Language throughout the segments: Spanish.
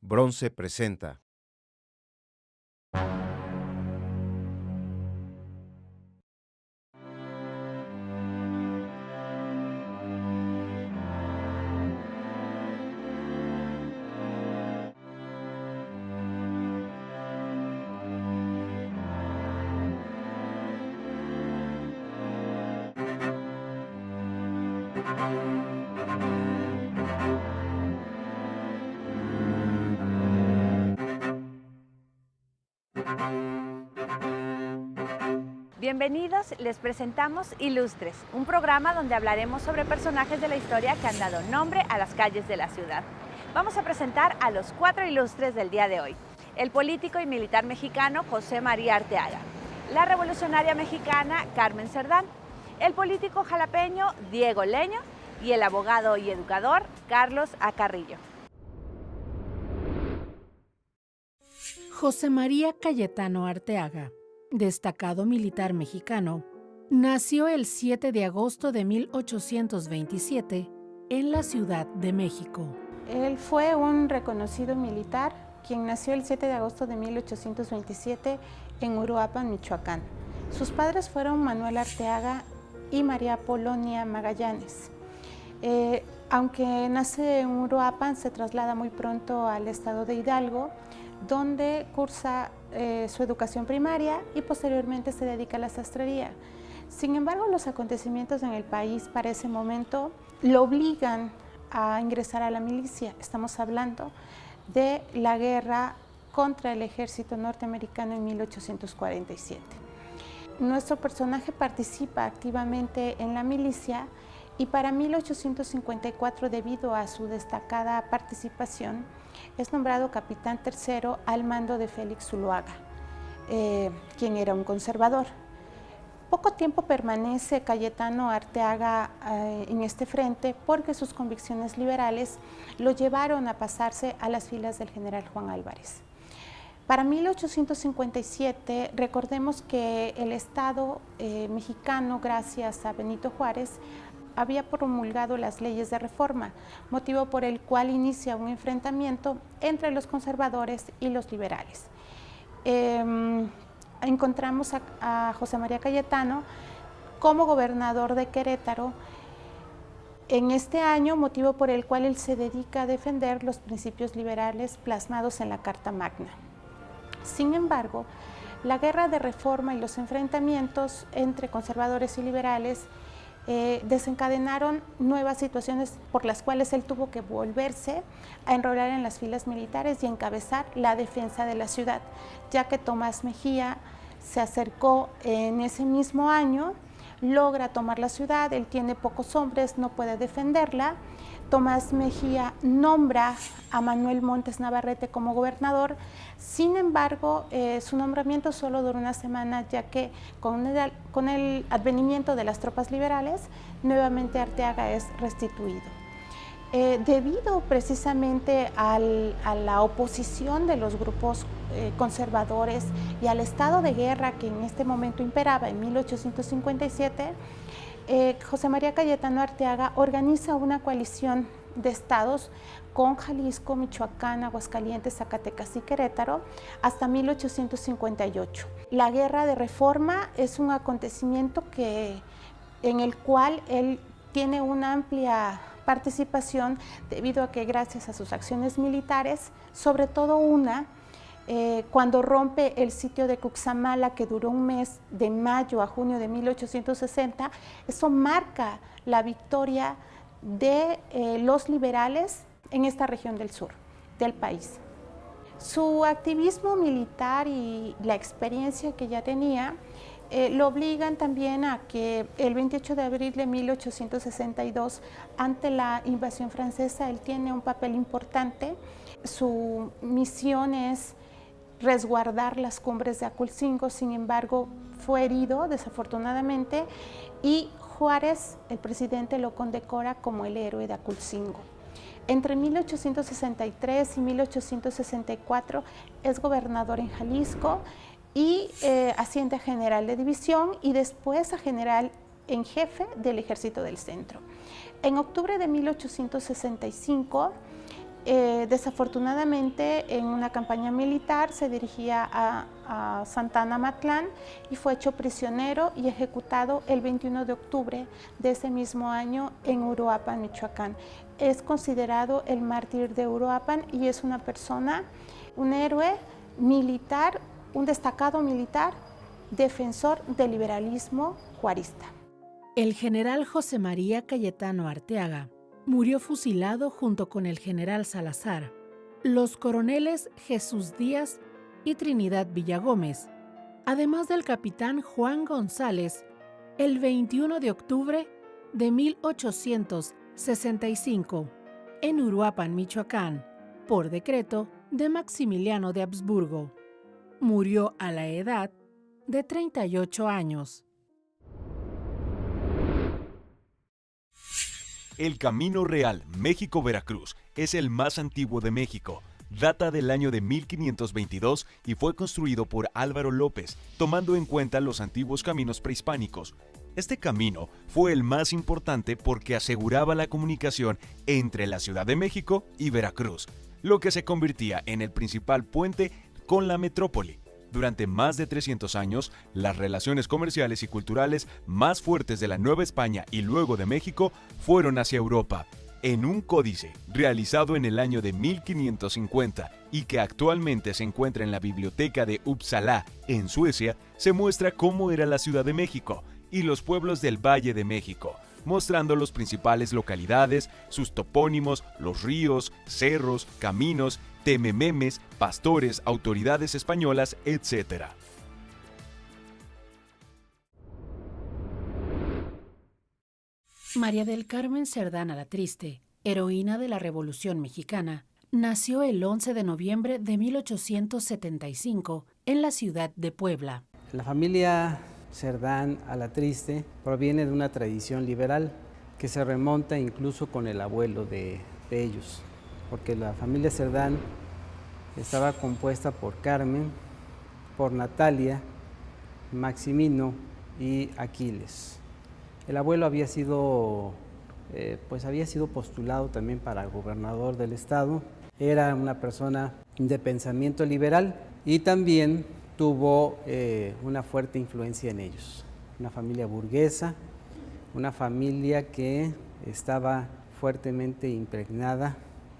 Bronce presenta. Bienvenidos, les presentamos Ilustres, un programa donde hablaremos sobre personajes de la historia que han dado nombre a las calles de la ciudad. Vamos a presentar a los 4 ilustres del día de hoy. El político y militar mexicano José María Arteaga, la revolucionaria mexicana Carmen Cerdán, el político jalapeño Diego Leño y el abogado y educador Carlos A. Carrillo. José María Cayetano Arteaga, destacado militar mexicano, nació el 7 de agosto de 1827 en la Ciudad de México. Él fue un reconocido militar quien nació el 7 de agosto de 1827 en Uruapan, Michoacán. Sus padres fueron Manuel Arteaga y María Polonia Magallanes. Aunque nace en Uruapan, se traslada muy pronto al estado de Hidalgo, donde cursa su educación primaria y posteriormente se dedica a la sastrería. Sin embargo, los acontecimientos en el país para ese momento lo obligan a ingresar a la milicia. Estamos hablando de la guerra contra el ejército norteamericano en 1847. Nuestro personaje participa activamente en la milicia y para 1854, debido a su destacada participación, es nombrado capitán tercero al mando de Félix Zuloaga, quien era un conservador. Poco tiempo permanece Cayetano Arteaga en este frente porque sus convicciones liberales lo llevaron a pasarse a las filas del general Juan Álvarez. Para 1857, recordemos que el Estado mexicano, gracias a Benito Juárez, había promulgado las leyes de reforma, motivo por el cual inicia un enfrentamiento entre los conservadores y los liberales. Encontramos a José María Cayetano como gobernador de Querétaro en este año, motivo por el cual él se dedica a defender los principios liberales plasmados en la Carta Magna. Sin embargo, la guerra de reforma y los enfrentamientos entre conservadores y liberales desencadenaron nuevas situaciones por las cuales él tuvo que volverse a enrolar en las filas militares y encabezar la defensa de la ciudad, ya que Tomás Mejía se acercó en ese mismo año, logra tomar la ciudad, él tiene pocos hombres, no puede defenderla. Tomás Mejía nombra a Manuel Montes Navarrete como gobernador. Sin embargo, su nombramiento solo duró una semana, ya que con el advenimiento de las tropas liberales, nuevamente Arteaga es restituido. Debido precisamente a la oposición de los grupos conservadores y al estado de guerra que en este momento imperaba en 1857, José María Cayetano Arteaga organiza una coalición de estados con Jalisco, Michoacán, Aguascalientes, Zacatecas y Querétaro hasta 1858. La guerra de reforma es un acontecimiento en el cual él tiene una amplia participación debido a que gracias a sus acciones militares, sobre todo cuando rompe el sitio de Cuxamala, que duró un mes, de mayo a junio de 1860, eso marca la victoria de los liberales en esta región del sur del país. Su activismo militar y la experiencia que ya tenía lo obligan también a que el 28 de abril de 1862, ante la invasión francesa, él tiene un papel importante. Su misión es resguardar las cumbres de Aculcingo, sin embargo fue herido desafortunadamente y Juárez, el presidente, lo condecora como el héroe de Aculcingo. Entre 1863 y 1864 es gobernador en Jalisco y asciende a general de división y después a general en jefe del Ejército del Centro. En octubre de 1865 Desafortunadamente, en una campaña militar se dirigía a Santana Matlán y fue hecho prisionero y ejecutado el 21 de octubre de ese mismo año en Uruapan, Michoacán. Es considerado el mártir de Uruapan y es una persona, un héroe militar, un destacado militar, defensor del liberalismo juarista. El general José María Cayetano Arteaga murió fusilado junto con el general Salazar, los coroneles Jesús Díaz y Trinidad Villagómez, además del capitán Juan González, el 21 de octubre de 1865, en Uruapan, Michoacán, por decreto de Maximiliano de Habsburgo. Murió a la edad de 38 años. El Camino Real México-Veracruz es el más antiguo de México. Data del año de 1522 y fue construido por Álvaro López, tomando en cuenta los antiguos caminos prehispánicos. Este camino fue el más importante porque aseguraba la comunicación entre la Ciudad de México y Veracruz, lo que se convertía en el principal puente con la metrópoli. Durante más de 300 años, las relaciones comerciales y culturales más fuertes de la Nueva España y luego de México fueron hacia Europa. En un códice realizado en el año de 1550 y que actualmente se encuentra en la biblioteca de Uppsala, en Suecia, se muestra cómo era la Ciudad de México y los pueblos del Valle de México, mostrando las principales localidades, sus topónimos, los ríos, cerros, caminos, temememes, pastores, autoridades españolas, etc. María del Carmen Cerdán Alatriste, heroína de la Revolución Mexicana, nació el 11 de noviembre de 1875 en la ciudad de Puebla. La familia Cerdán Alatriste proviene de una tradición liberal que se remonta incluso con el abuelo de ellos, porque la familia Cerdán estaba compuesta por Carmen, por Natalia, Maximino y Aquiles. El abuelo había sido postulado también para gobernador del estado. Era una persona de pensamiento liberal y también tuvo una fuerte influencia en ellos. Una familia burguesa, una familia que estaba fuertemente impregnada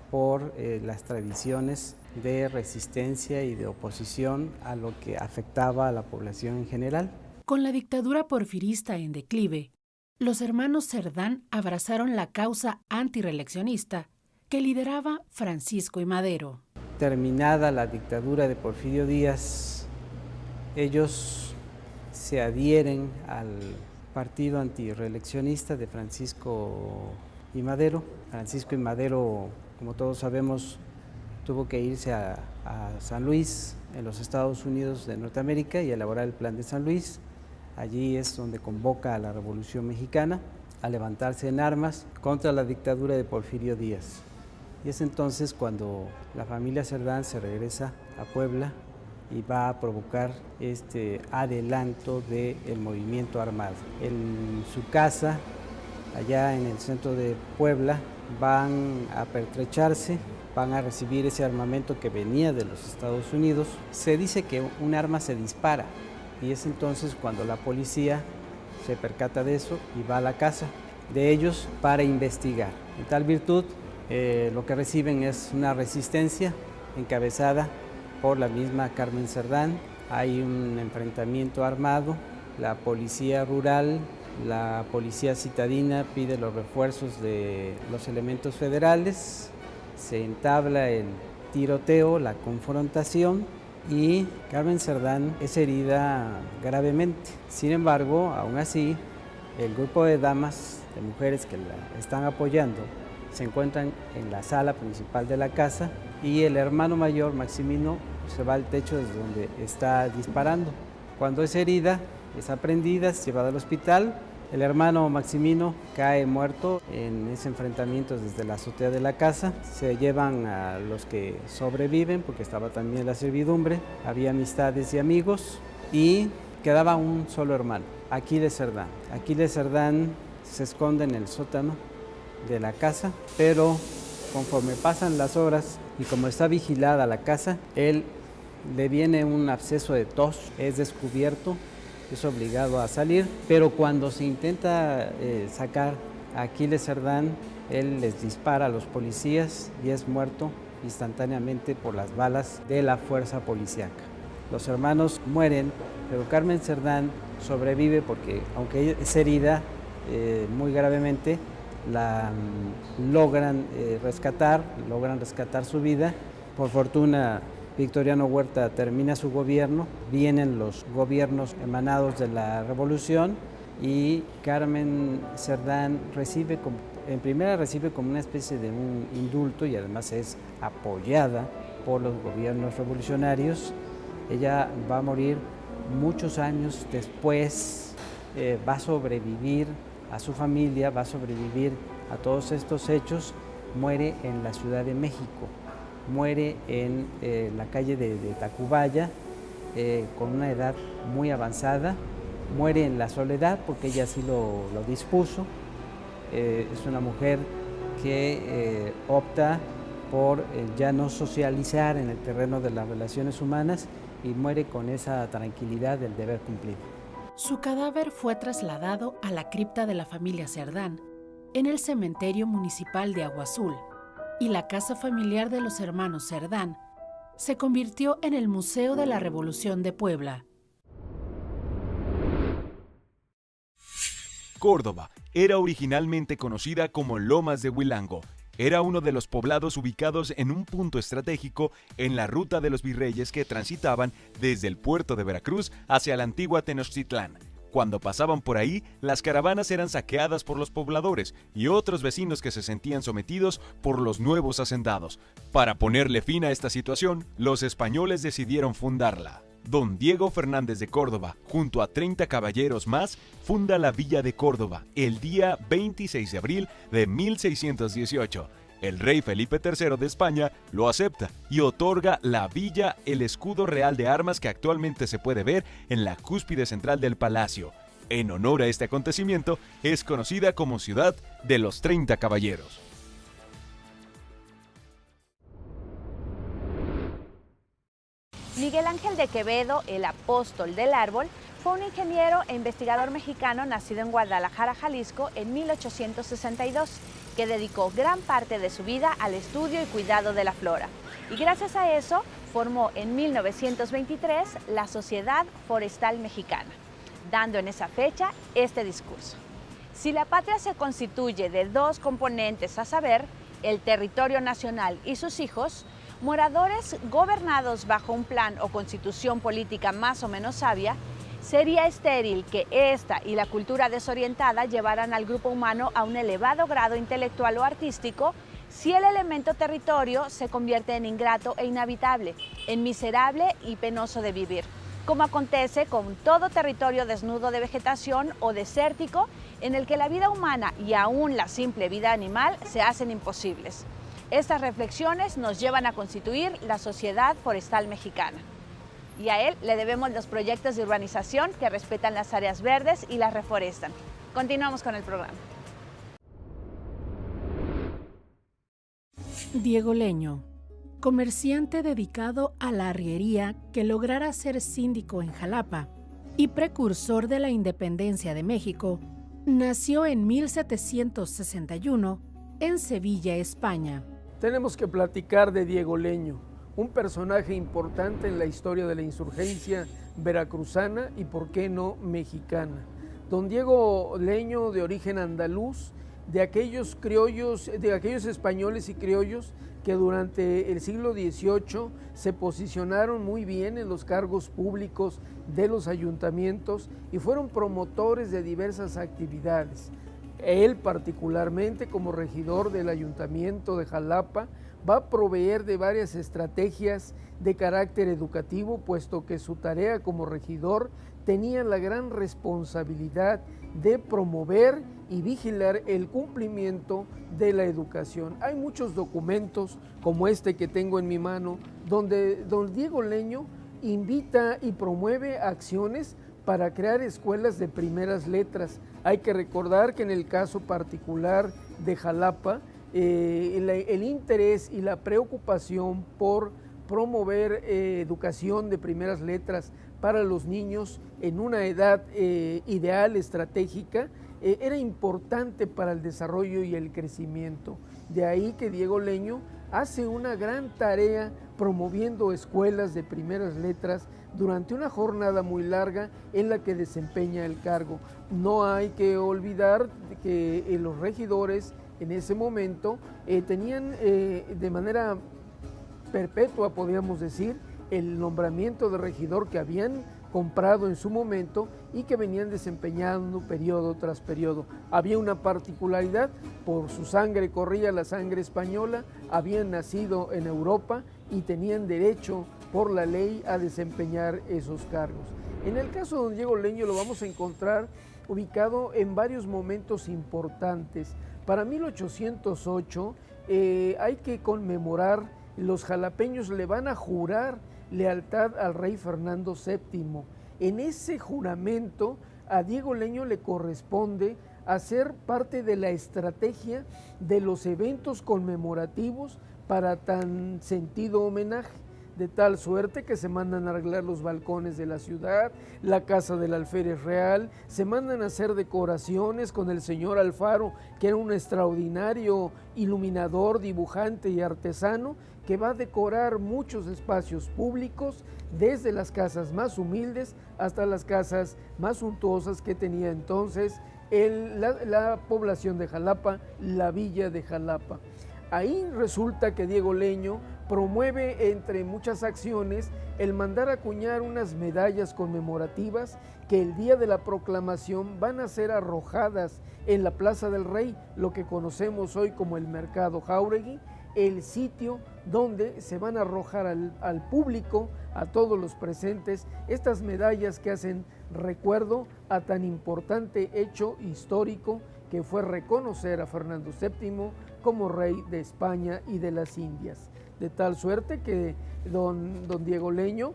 por las tradiciones de resistencia y de oposición a lo que afectaba a la población en general. Con la dictadura porfirista en declive, los hermanos Cerdán abrazaron la causa antireeleccionista que lideraba Francisco I. Madero. Terminada la dictadura de Porfirio Díaz, ellos se adhieren al partido antireeleccionista de Francisco I. Madero. Francisco I. Madero, como todos sabemos, tuvo que irse a San Luis, en los Estados Unidos de Norteamérica, y elaborar el Plan de San Luis. Allí es donde convoca a la Revolución Mexicana a levantarse en armas contra la dictadura de Porfirio Díaz. Y es entonces cuando la familia Cerdán se regresa a Puebla y va a provocar este adelanto del movimiento armado. En su casa, allá en el centro de Puebla, van a pertrecharse, van a recibir ese armamento que venía de los Estados Unidos. Se dice que un arma se dispara y es entonces cuando la policía se percata de eso y va a la casa de ellos para investigar. En tal virtud, lo que reciben es una resistencia encabezada por la misma Carmen Cerdán. Hay un enfrentamiento armado, la policía rural, la policía citadina pide los refuerzos de los elementos federales, se entabla el tiroteo, la confrontación y Carmen Cerdán es herida gravemente. Sin embargo, aún así, el grupo de damas, de mujeres que la están apoyando, se encuentran en la sala principal de la casa y el hermano mayor, Maximino, se va al techo desde donde está disparando. Cuando es herida, es aprehendida, es llevada al hospital. El hermano Maximino cae muerto en ese enfrentamiento desde la azotea de la casa. Se llevan a los que sobreviven, porque estaba también la servidumbre, había amistades y amigos, y quedaba un solo hermano, Aquiles Cerdán. Aquiles Cerdán se esconde en el sótano de la casa, pero Conforme pasan las horas y como está vigilada la casa, él le viene un absceso de tos, es descubierto, es obligado a salir, pero cuando se intenta sacar a Aquiles Cerdán, él les dispara a los policías y es muerto instantáneamente por las balas de la fuerza policíaca. Los hermanos mueren, pero Carmen Cerdán sobrevive porque, aunque es herida muy gravemente, la logran rescatar su vida. Por fortuna, Victoriano Huerta termina su gobierno, vienen los gobiernos emanados de la Revolución y Carmen Cerdán recibe como una especie de un indulto y además es apoyada por los gobiernos revolucionarios. Ella va a morir muchos años después, va a sobrevivir a su familia, va a sobrevivir a todos estos hechos, muere en la Ciudad de México, muere en la calle de Tacubaya con una edad muy avanzada, muere en la soledad porque ella así lo dispuso. Es una mujer que opta por ya no socializar en el terreno de las relaciones humanas y muere con esa tranquilidad del deber cumplido. Su cadáver fue trasladado a la cripta de la familia Cerdán, en el cementerio municipal de Agua Azul, y la casa familiar de los hermanos Cerdán se convirtió en el Museo de la Revolución de Puebla. Córdoba era originalmente conocida como Lomas de Huilango. Era uno de los poblados ubicados en un punto estratégico en la ruta de los virreyes que transitaban desde el puerto de Veracruz hacia la antigua Tenochtitlán. Cuando pasaban por ahí, las caravanas eran saqueadas por los pobladores y otros vecinos que se sentían sometidos por los nuevos hacendados. Para ponerle fin a esta situación, los españoles decidieron fundarla. Don Diego Fernández de Córdoba, junto a 30 caballeros más, funda la Villa de Córdoba el día 26 de abril de 1618. El rey Felipe III de España lo acepta y otorga la villa el escudo real de armas que actualmente se puede ver en la cúspide central del palacio. En honor a este acontecimiento, es conocida como Ciudad de los 30 Caballeros. Miguel Ángel de Quevedo, el apóstol del árbol, fue un ingeniero e investigador mexicano nacido en Guadalajara, Jalisco, en 1862, que dedicó gran parte de su vida al estudio y cuidado de la flora. Y gracias a eso, formó en 1923 la Sociedad Forestal Mexicana, dando en esa fecha este discurso. Si la patria se constituye de dos componentes, a saber, el territorio nacional y sus hijos, moradores gobernados bajo un plan o constitución política más o menos sabia, sería estéril que esta y la cultura desorientada llevaran al grupo humano a un elevado grado intelectual o artístico si el elemento territorio se convierte en ingrato e inhabitable, en miserable y penoso de vivir, como acontece con todo territorio desnudo de vegetación o desértico en el que la vida humana y aún la simple vida animal se hacen imposibles. Estas reflexiones nos llevan a constituir la Sociedad Forestal Mexicana. Y a él le debemos los proyectos de urbanización que respetan las áreas verdes y las reforestan. Continuamos con el programa. Diego Leño, comerciante dedicado a la arriería que lograra ser síndico en Jalapa y precursor de la independencia de México, nació en 1761 en Sevilla, España. Tenemos que platicar de Diego Leño, un personaje importante en la historia de la insurgencia veracruzana y, por qué no, mexicana. Don Diego Leño, de origen andaluz, de aquellos españoles y criollos que durante el siglo XVIII se posicionaron muy bien en los cargos públicos de los ayuntamientos y fueron promotores de diversas actividades. Él particularmente, como regidor del Ayuntamiento de Jalapa, va a proveer de varias estrategias de carácter educativo, puesto que su tarea como regidor tenía la gran responsabilidad de promover y vigilar el cumplimiento de la educación. Hay muchos documentos, como este que tengo en mi mano, donde don Diego Leño invita y promueve acciones para crear escuelas de primeras letras. Hay que recordar que en el caso particular de Jalapa, el interés y la preocupación por promover educación de primeras letras para los niños en una edad ideal, estratégica, era importante para el desarrollo y el crecimiento. De ahí que Diego Leño hace una gran tarea promoviendo escuelas de primeras letras durante una jornada muy larga en la que desempeña el cargo. No hay que olvidar que los regidores en ese momento tenían de manera perpetua, podríamos decir, el nombramiento de regidor que habían comprado en su momento y que venían desempeñando periodo tras periodo. Había una particularidad: por su sangre corría la sangre española, habían nacido en Europa y tenían derecho por la ley a desempeñar esos cargos. En el caso de don Diego Leño lo vamos a encontrar ubicado en varios momentos importantes. Para 1808 hay que conmemorar, los jalapeños le van a jurar lealtad al rey Fernando VII. En ese juramento a Diego Leño le corresponde hacer parte de la estrategia de los eventos conmemorativos para tan sentido homenaje, de tal suerte que se mandan a arreglar los balcones de la ciudad, la casa del alférez real, se mandan a hacer decoraciones con el señor Alfaro, que era un extraordinario iluminador, dibujante y artesano, que va a decorar muchos espacios públicos, desde las casas más humildes hasta las casas más suntuosas que tenía entonces la población de Jalapa, la villa de Jalapa. Ahí resulta que Diego Leño promueve, entre muchas acciones, el mandar acuñar unas medallas conmemorativas que el día de la proclamación van a ser arrojadas en la Plaza del Rey, lo que conocemos hoy como el Mercado Jáuregui, el sitio donde se van a arrojar al público, a todos los presentes, estas medallas que hacen recuerdo a tan importante hecho histórico que fue reconocer a Fernando VII como rey de España y de las Indias. De tal suerte que don Diego Leño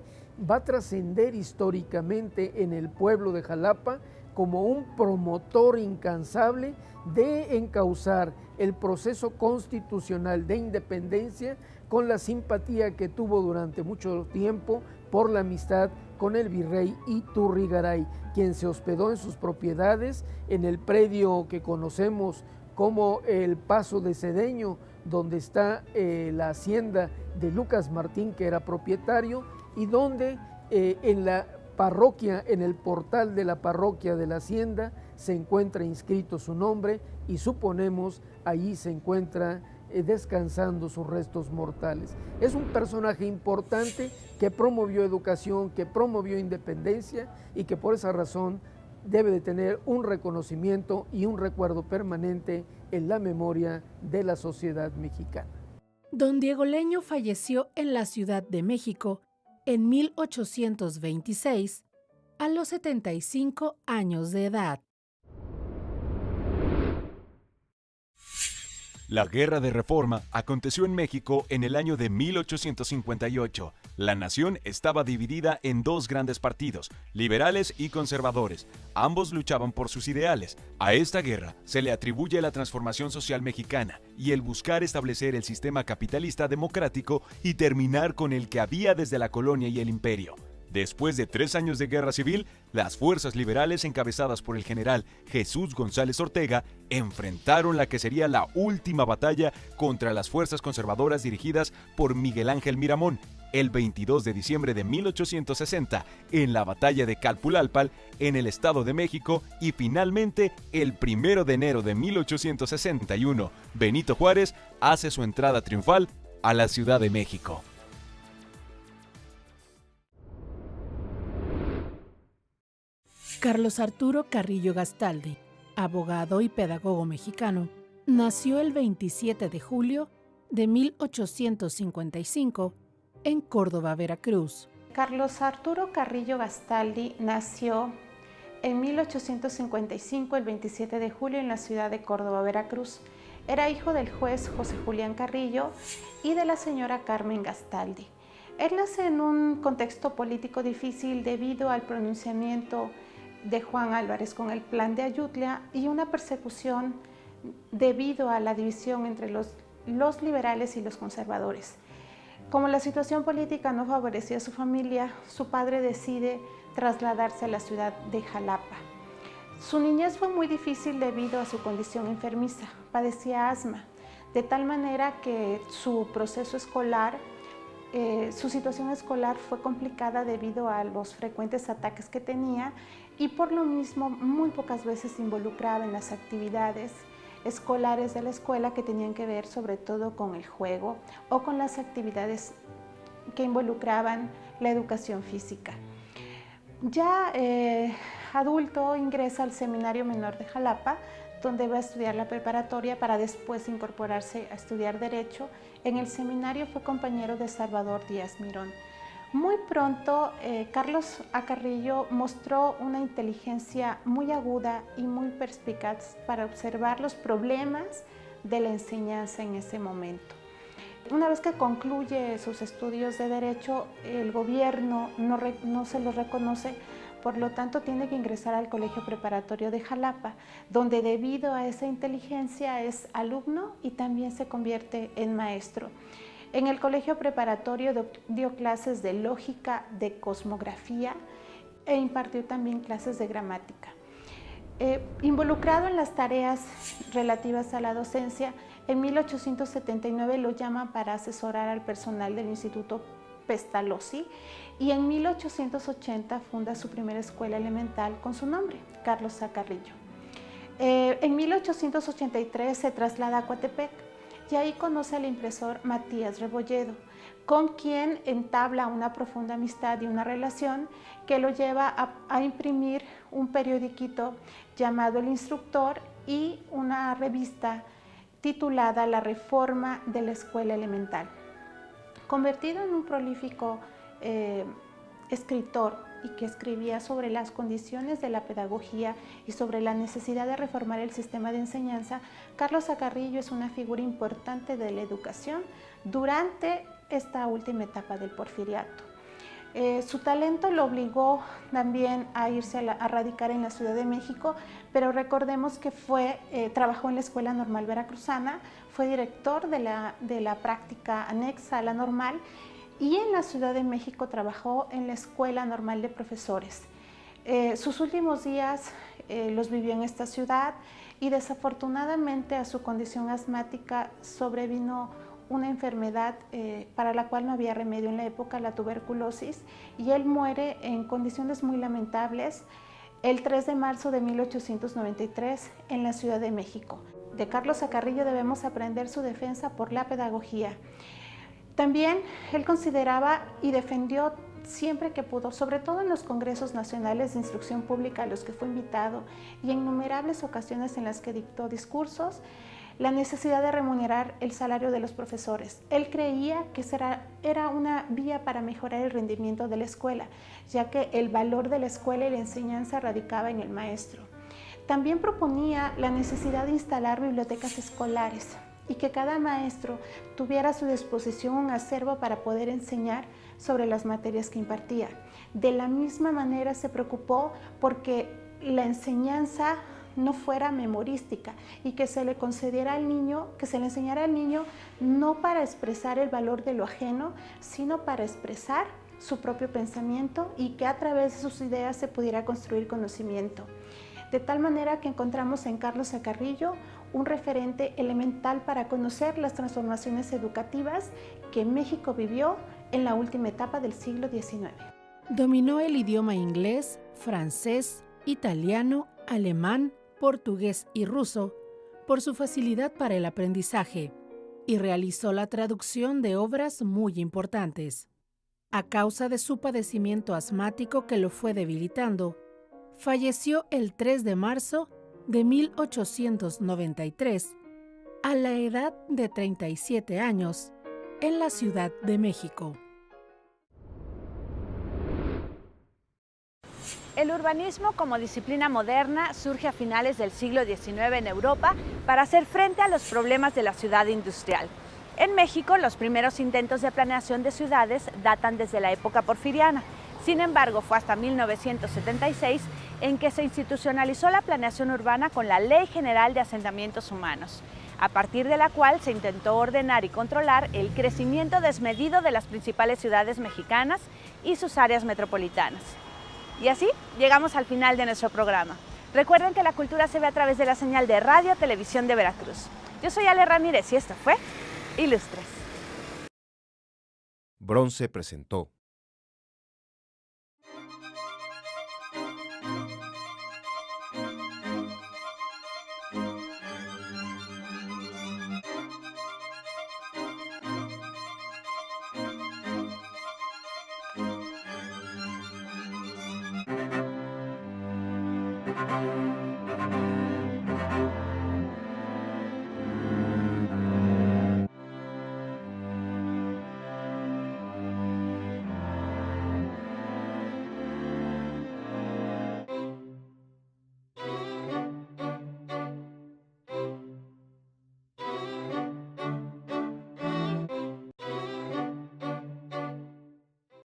va a trascender históricamente en el pueblo de Jalapa como un promotor incansable de encauzar el proceso constitucional de independencia, con la simpatía que tuvo durante mucho tiempo por la amistad con el virrey Iturrigaray, quien se hospedó en sus propiedades en el predio que conocemos como el Paso de Cedeño, donde está la hacienda de Lucas Martín, que era propietario, y donde en la parroquia, en el portal de la parroquia de la hacienda, se encuentra inscrito su nombre y suponemos allí se encuentra descansando sus restos mortales. Es un personaje importante que promovió educación, que promovió independencia y que por esa razón debe de tener un reconocimiento y un recuerdo permanente en la memoria de la sociedad mexicana. Don Diego Leño falleció en la Ciudad de México en 1826 a los 75 años de edad. La Guerra de Reforma aconteció en México en el año de 1858. La nación estaba dividida en dos grandes partidos, liberales y conservadores. Ambos luchaban por sus ideales. A esta guerra se le atribuye la transformación social mexicana y el buscar establecer el sistema capitalista democrático y terminar con el que había desde la colonia y el imperio. Después de 3 años de guerra civil, las fuerzas liberales encabezadas por el general Jesús González Ortega enfrentaron la que sería la última batalla contra las fuerzas conservadoras dirigidas por Miguel Ángel Miramón el 22 de diciembre de 1860 en la batalla de Calpulalpan en el Estado de México y finalmente el 1 de enero de 1861 Benito Juárez hace su entrada triunfal a la Ciudad de México. Carlos Arturo Carrillo Gastaldi, abogado y pedagogo mexicano, nació el 27 de julio de 1855 en Córdoba, Veracruz. Carlos Arturo Carrillo Gastaldi nació en 1855, el 27 de julio, en la ciudad de Córdoba, Veracruz. Era hijo del juez José Julián Carrillo y de la señora Carmen Gastaldi. Él nace en un contexto político difícil debido al pronunciamiento de Juan Álvarez con el Plan de Ayutla y una persecución debido a la división entre los liberales y los conservadores. Como la situación política no favorecía a su familia, su padre decide trasladarse a la ciudad de Jalapa. Su niñez fue muy difícil debido a su condición enfermiza, padecía asma, de tal manera que su proceso escolar, su situación escolar fue complicada debido a los frecuentes ataques que tenía y por lo mismo muy pocas veces se involucraba en las actividades escolares de la escuela que tenían que ver sobre todo con el juego o con las actividades que involucraban la educación física. Ya adulto ingresa al Seminario Menor de Jalapa, donde va a estudiar la preparatoria para después incorporarse a estudiar Derecho. En el seminario fue compañero de Salvador Díaz Mirón. Muy pronto, Carlos A. Carrillo mostró una inteligencia muy aguda y muy perspicaz para observar los problemas de la enseñanza en ese momento. Una vez que concluye sus estudios de Derecho, el gobierno no se los reconoce, por lo tanto tiene que ingresar al Colegio Preparatorio de Jalapa, donde debido a esa inteligencia es alumno y también se convierte en maestro. En el colegio preparatorio dio clases de lógica, de cosmografía e impartió también clases de gramática. Involucrado en las tareas relativas a la docencia, en 1879 lo llaman para asesorar al personal del Instituto Pestalozzi y en 1880 funda su primera escuela elemental con su nombre, Carlos A. Carrillo. En 1883 se traslada a Coatepec y ahí conoce al impresor Matías Rebolledo, con quien entabla una profunda amistad y una relación que lo lleva a imprimir un periodiquito llamado El Instructor y una revista titulada La Reforma de la Escuela Elemental. Convertido en un prolífico escritor y que escribía sobre las condiciones de la pedagogía y sobre la necesidad de reformar el sistema de enseñanza, Carlos A. Carrillo es una figura importante de la educación durante esta última etapa del porfiriato. Su talento lo obligó también a irse a radicar en la Ciudad de México, pero recordemos que trabajó en la Escuela Normal Veracruzana, fue director de la práctica anexa a la normal y en la Ciudad de México trabajó en la Escuela Normal de Profesores. Sus últimos días los vivió en esta ciudad y desafortunadamente a su condición asmática sobrevino una enfermedad para la cual no había remedio en la época, la tuberculosis, y él muere en condiciones muy lamentables el 3 de marzo de 1893 en la Ciudad de México. De Carlos A. Carrillo debemos aprender su defensa por la pedagogía. También él consideraba y defendió siempre que pudo, sobre todo en los congresos nacionales de instrucción pública a los que fue invitado y en innumerables ocasiones en las que dictó discursos, la necesidad de remunerar el salario de los profesores. Él creía que era una vía para mejorar el rendimiento de la escuela, ya que el valor de la escuela y la enseñanza radicaba en el maestro. También proponía la necesidad de instalar bibliotecas escolares y que cada maestro tuviera a su disposición un acervo para poder enseñar sobre las materias que impartía. De la misma manera se preocupó porque la enseñanza no fuera memorística y que se le concediera al niño, que se le enseñara al niño no para expresar el valor de lo ajeno, sino para expresar su propio pensamiento y que a través de sus ideas se pudiera construir conocimiento. De tal manera que encontramos en Carlos A. Carrillo un referente elemental para conocer las transformaciones educativas que México vivió en la última etapa del siglo XIX. Dominó el idioma inglés, francés, italiano, alemán, portugués y ruso por su facilidad para el aprendizaje y realizó la traducción de obras muy importantes. A causa de su padecimiento asmático que lo fue debilitando, falleció el 3 de marzo de 1893 a la edad de 37 años en la Ciudad de México. El urbanismo como disciplina moderna surge a finales del siglo XIX en Europa para hacer frente a los problemas de la ciudad industrial. En México, los primeros intentos de planeación de ciudades datan desde la época porfiriana. Sin embargo, fue hasta 1976 en que se institucionalizó la planeación urbana con la Ley General de Asentamientos Humanos, a partir de la cual se intentó ordenar y controlar el crecimiento desmedido de las principales ciudades mexicanas y sus áreas metropolitanas. Y así llegamos al final de nuestro programa. Recuerden que la cultura se ve a través de la señal de Radio Televisión de Veracruz. Yo soy Ale Ramírez y esto fue Ilustres. Bronce presentó